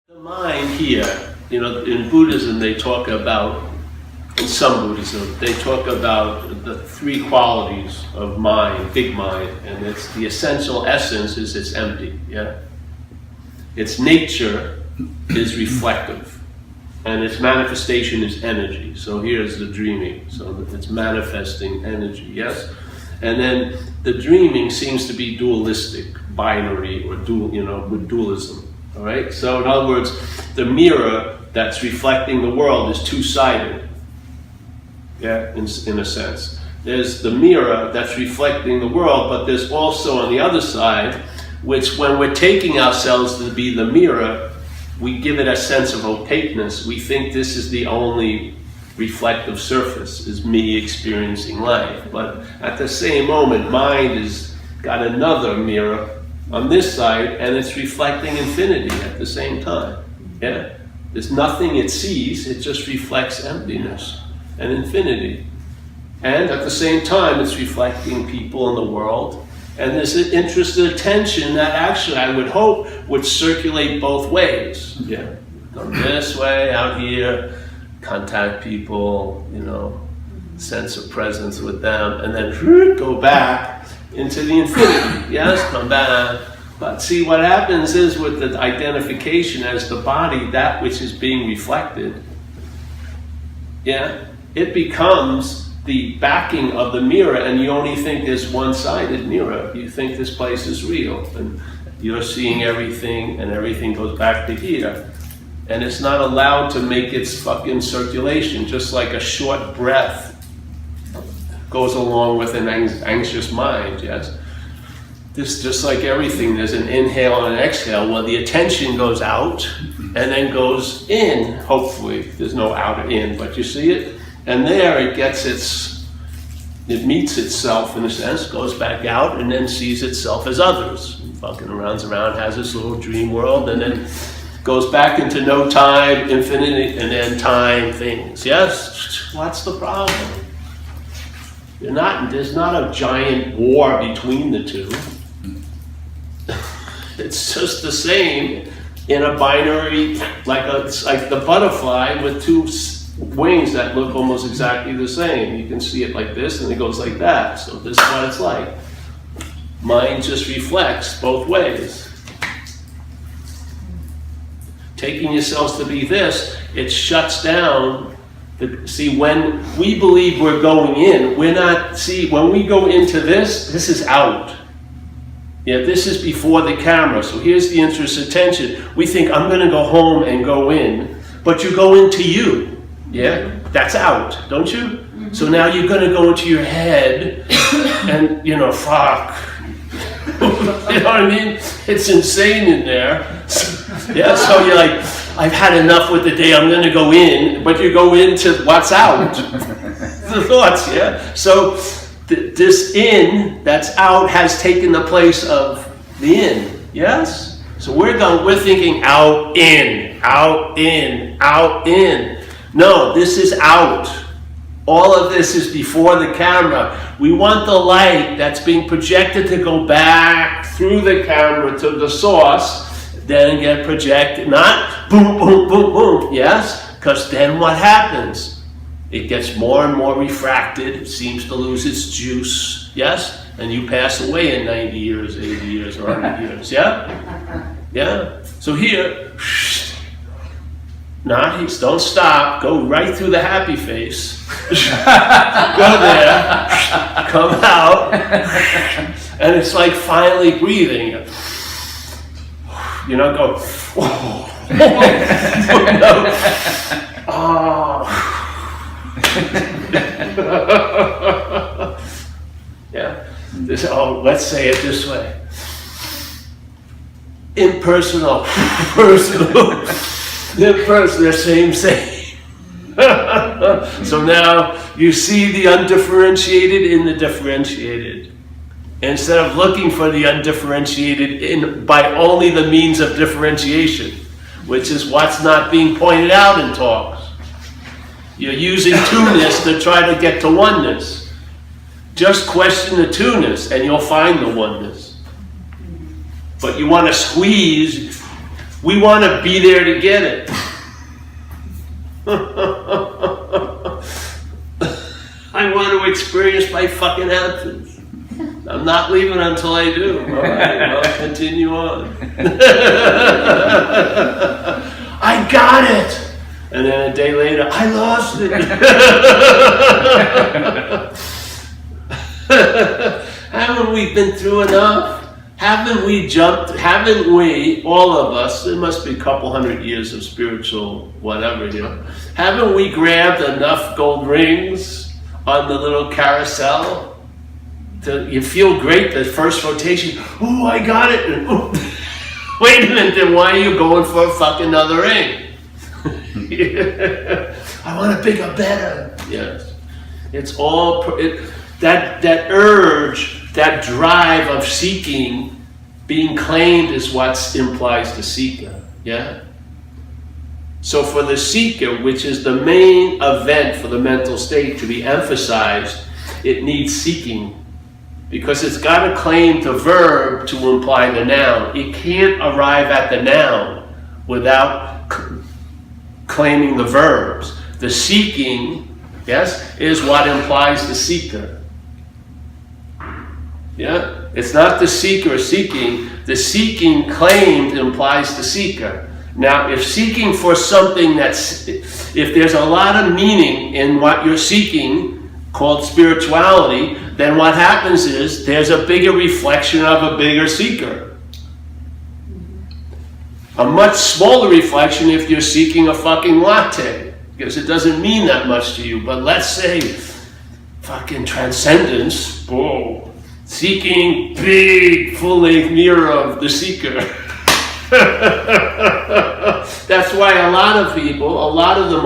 The mind here, in Buddhism they talk about, in some Buddhism, they talk about the three qualities of mind, big mind, and it's the essential essence is it's empty, yeah? Its nature is reflective, and its manifestation is energy. So here's the dreaming, so it's manifesting energy, yes? And then the dreaming seems to be dualistic, binary, or dual, with dualism. All right. So in other words, the mirror that's reflecting the world is two-sided. Yeah, in a sense. There's the mirror that's reflecting the world, but there's also on the other side, which when we're taking ourselves to be the mirror, we give it a sense of opaqueness. We think this is the only reflective surface, is me experiencing life. But at the same moment, mind has got another mirror on this side, and it's reflecting infinity at the same time. Yeah? There's nothing it sees, it just reflects emptiness and infinity. And at the same time, it's reflecting people in the world. And there's an interested attention that actually, I would hope, would circulate both ways. Yeah? Go this way, out here, contact people, sense of presence with them, and then go back into the infinity, yes, come back. But see, what happens is with the identification as the body, that which is being reflected, yeah, it becomes the backing of the mirror, and you only think there's one-sided mirror. You think this place is real, and you're seeing everything, and everything goes back to here. And it's not allowed to make its fucking circulation, just like a short breath goes along with an anxious mind, yes? This, just like everything, there's an inhale and an exhale. Well, the attention goes out and then goes in, hopefully. There's no out or in, but you see it? And there it gets it meets itself in a sense, goes back out, and then sees itself as others. Fucking around, has this little dream world, and then goes back into no time, infinity, and then time things. Yes? What's the problem? There's not a giant war between the two. It's just the same in a binary, it's like the butterfly with two wings that look almost exactly the same. You can see it like this and it goes like that. So this is what it's like. Mind just reflects both ways. Taking yourselves to be this, it shuts down. See, when we believe we're going in, when we go into this is out. Yeah, this is before the camera. So here's the interested attention. We think, I'm going to go home and go in, but you go into you. Yeah, that's out, don't you? Mm-hmm. So now you're going to go into your head and, fuck. You know what I mean? It's insane in there. Yeah, so you're like, I've had enough with the day, I'm going to go in, but you go into what's out. The thoughts, yeah? So this in that's out has taken the place of the in, yes? So we're thinking out, in, out, in, out, in. No, this is out. All of this is before the camera. We want the light that's being projected to go back through the camera to the source, then get projected, not boom, boom, boom, boom, yes? Because then what happens? It gets more and more refracted, it seems to lose its juice, yes? And you pass away in 90 years, 80 years, or 100 years, yeah? Yeah? So here, don't stop, go right through the happy face. Go there, come out, and it's like finally breathing. Go, oh. Yeah. Let's say it this way. Impersonal, personal, impersonal, same. So now you see the undifferentiated in the differentiated. Instead of looking for the undifferentiated by only the means of differentiation, which is what's not being pointed out in talks. You're using two-ness to try to get to oneness. Just question the two-ness and you'll find the oneness. But you want to squeeze We want to be there to get it. I want to experience my fucking absence. I'm not leaving until I do. All right, well, continue on. I got it. And then a day later, I lost it. Haven't we been through enough? Haven't we jumped? Haven't we, all of us, there must be a couple hundred years of spiritual whatever, haven't we grabbed enough gold rings on the little carousel? You feel great the first rotation. Oh, I got it. And, wait a minute, then why are you going for a fucking another ring? I want a bigger, better. Yes. It's all, that urge, that drive of seeking, being claimed is what implies the seeker. Yeah? So for the seeker, which is the main event for the mental state to be emphasized, it needs seeking. Because it's got to claim the verb to imply the noun. It can't arrive at the noun without claiming the verbs. The seeking, yes, is what implies the seeker. Yeah? It's not the seeker seeking. The seeking claimed implies the seeker. Now, if seeking for something if there's a lot of meaning in what you're seeking, called spirituality, then what happens is there's a bigger reflection of a bigger seeker. A much smaller reflection if you're seeking a fucking latte, because it doesn't mean that much to you. But let's say fucking transcendence, whoa, seeking big full-length mirror of the seeker. That's why a lot of people, a lot of the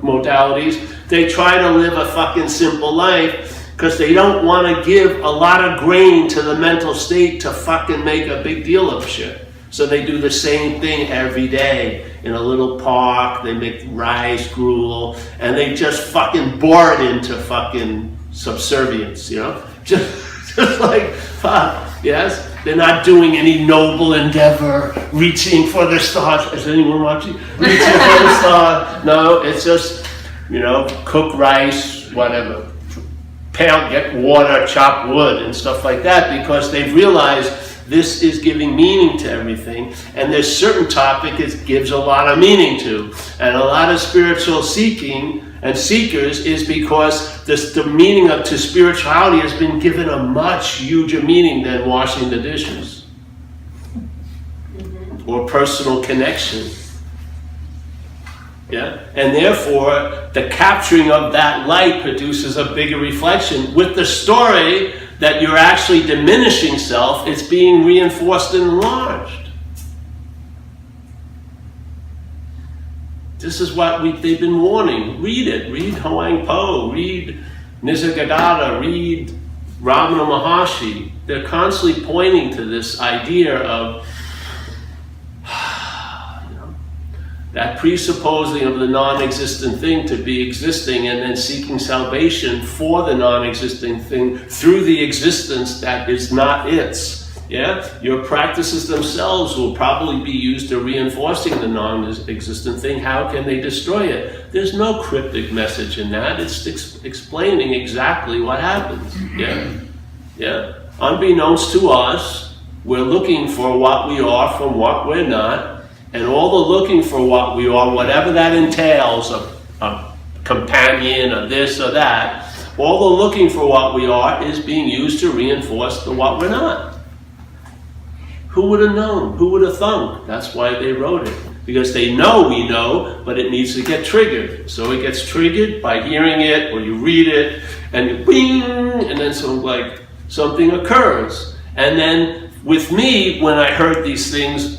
modalities, they try to live a fucking simple life because they don't want to give a lot of grain to the mental state to fucking make a big deal of shit. So they do the same thing every day in a little park. They make rice gruel and they just fucking bore it into fucking subservience, just like fuck. Yes, they're not doing any noble endeavor, reaching for the stars. Is anyone watching? Reaching for the stars. No, it's just, cook rice, whatever. Get water, chop wood, and stuff like that, because they've realized this is giving meaning to everything, and there's certain topic it gives a lot of meaning to. And a lot of spiritual seeking and seekers is because the meaning to spirituality has been given a much huger meaning than washing the dishes or personal connection. Yeah? And therefore, the capturing of that light produces a bigger reflection. With the story that you're actually diminishing self, it's being reinforced and enlarged. This is what they've been warning. Read it. Read Hoang Po. Read Nisargadatta. Read Ramana Maharshi. They're constantly pointing to this idea of that presupposing of the non-existent thing to be existing and then seeking salvation for the non-existent thing through the existence that is not its. Yeah? Your practices themselves will probably be used to reinforcing the non-existent thing. How can they destroy it? There's no cryptic message in that. It's explaining exactly what happens. Yeah? Yeah? Unbeknownst to us, we're looking for what we are from what we're not. And all the looking for what we are, whatever that entails, a companion, or this or that, all the looking for what we are is being used to reinforce the what we're not. Who would have known? Who would have thunk? That's why they wrote it. Because they know we know, but it needs to get triggered. So it gets triggered by hearing it, or you read it, and bing, and then something occurs. And then with me, when I heard these things,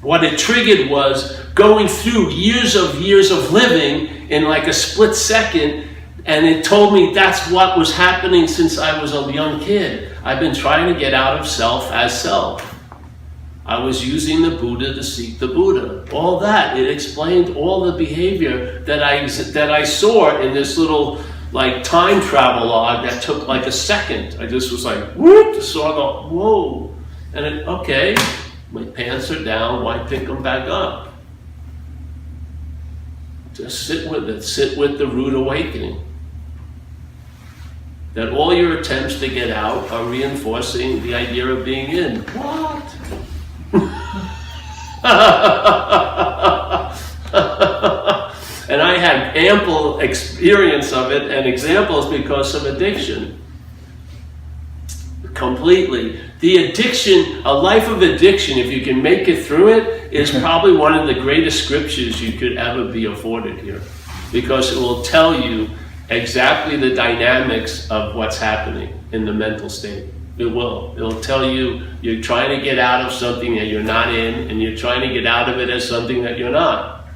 what it triggered was going through years of living in like a split second, and it told me that's what was happening since I was a young kid. I've been trying to get out of self as self. I was using the Buddha to seek the Buddha. All that, it explained all the behavior that I saw in this little like time travel log that took like a second. I just was like, whoop, saw the, whoa. And okay. My pants are down, why pick them back up? Just sit with it. Sit with the root awakening. That all your attempts to get out are reinforcing the idea of being in. What? And I had ample experience of it and examples because of addiction. Completely. The addiction, a life of addiction, if you can make it through it, is probably one of the greatest scriptures you could ever be afforded here. Because it will tell you exactly the dynamics of what's happening in the mental state. It will. It'll tell you you're trying to get out of something that you're not in, and you're trying to get out of it as something that you're not.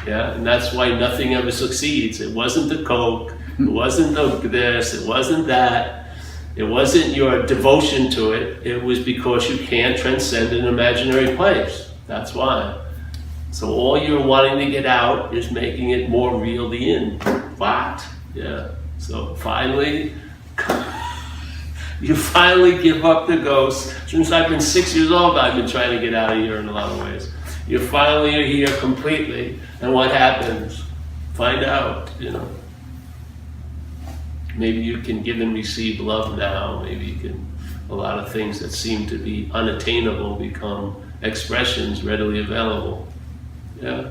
Yeah, and that's why nothing ever succeeds. It wasn't the Coke, it wasn't this, it wasn't that. It wasn't your devotion to it. It was because you can't transcend an imaginary place. That's why. So all you're wanting to get out is making it more real the in. What? Yeah. So finally, you finally give up the ghost. Since I've been 6 years old, I've been trying to get out of here in a lot of ways. You finally are here completely. And what happens? Find out, Maybe you can give and receive love now. Maybe you can, a lot of things that seem to be unattainable become expressions readily available. Yeah.